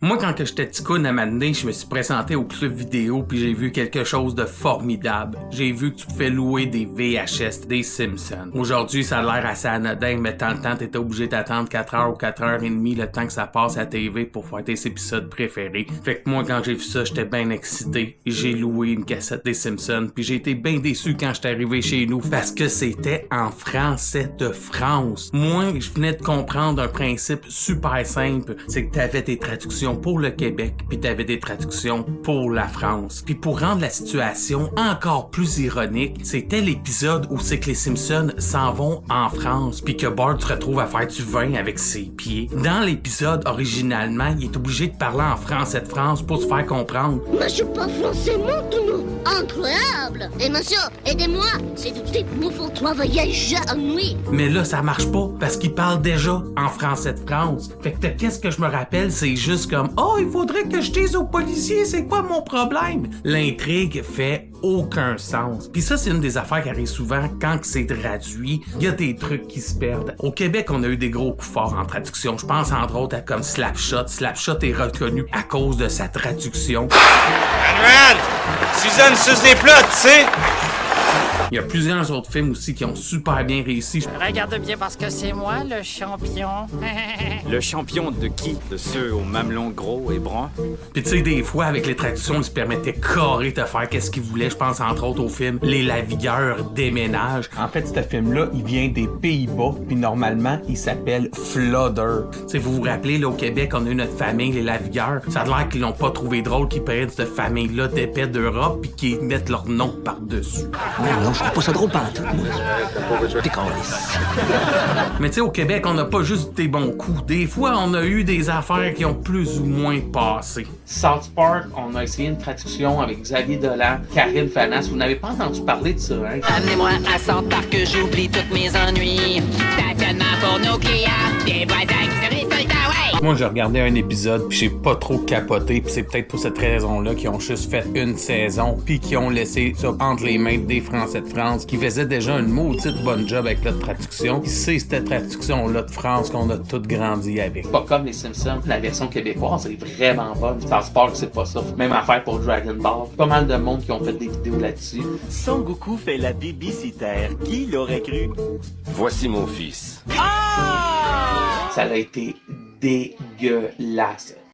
Moi, quand j'étais petit coune à m'amener, je me suis présenté au club vidéo puis j'ai vu quelque chose de formidable. J'ai vu que tu pouvais louer des VHS des Simpsons. Aujourd'hui, ça a l'air assez anodin, mais dans le temps, t'étais obligé d'attendre 4 heures ou 4 heures et demie le temps que ça passe à la TV pour faire tes épisodes préférés. Fait que moi, quand j'ai vu ça, j'étais bien excité. J'ai loué une cassette des Simpsons puis j'ai été bien déçu quand j'étais arrivé chez nous parce que c'était en français de France. Moi, je venais de comprendre un principe super simple, c'est que t'avais tes traductions pour le Québec, puis t'avais des traductions pour la France. Puis pour rendre la situation encore plus ironique, c'était l'épisode où c'est que les Simpsons s'en vont en France, puis que Bart se retrouve à faire du vin avec ses pieds. Dans l'épisode, originalement, il est obligé de parler en français de France pour se faire comprendre. Mais je parle français maintenant. Incroyable. Et monsieur, aidez-moi. C'est tout petit mots pour toi voyager en nuit. Mais là, ça marche pas, parce qu'il parle déjà en français de France. Fait que qu'est-ce que je me rappelle, c'est juste comme « Oh, il faudrait que je dise aux policiers, c'est quoi mon problème? » L'intrigue fait aucun sens. Puis ça, c'est une des affaires qui arrive souvent quand c'est traduit. Il y a des trucs qui se perdent. Au Québec, on a eu des gros coups forts en traduction. Je pense entre autres à comme Slapshot. Slapshot est reconnu à cause de sa traduction. Manuel! Suzanne suce des plots, tu sais! Il y a plusieurs autres films aussi qui ont super bien réussi. Regarde bien parce que c'est moi le champion. Le champion de qui? De ceux aux mamelons gros et bruns? Puis tu sais, des fois, avec les traductions, ils se permettaient carré de faire qu'est-ce qu'ils voulaient. Je pense entre autres au film Les Lavigueurs déménagent. En fait, ce film-là, il vient des Pays-Bas, puis normalement, il s'appelle Flodder. Tu sais, vous vous rappelez, là, au Québec, on a eu notre famille, les Lavigueurs. Ça a l'air qu'ils l'ont pas trouvé drôle qu'ils prennent cette famille-là d'épais d'Europe, puis qu'ils mettent leur nom par-dessus. Non, je trouve pas ça drôle pantoute, moi. Décalisse. Mais tu sais, au Québec, on n'a pas juste des bons coups. Des fois, on a eu des affaires qui ont plus ou moins passé. South Park, on a essayé une traduction avec Xavier Dolan, Karine Fanas. Vous n'avez pas entendu parler de ça, hein? Amenez-moi à South Park que j'oublie tous mes ennuis. Stationnement pour nos clients, des voisins qui se résolent, ouais! Moi, j'ai regardé un épisode puis j'ai pas trop capoté, puis c'est peut-être pour cette raison-là qu'ils ont juste fait une saison puis qu'ils ont laissé ça entre les mains des Français de France qui faisaient déjà une maudite bonne job avec la traduction. Puis c'est cette traduction-là de France qu'on a toutes grandi avec. Pas comme les Simpsons, la version québécoise est vraiment bonne. South Park, c'est pas ça. Même affaire pour Dragon Ball. Pas mal de monde qui ont fait des vidéos là-dessus. Son Goku fait la babysitter. Qui l'aurait cru? Voici mon fils. Ça a été dégueulasse.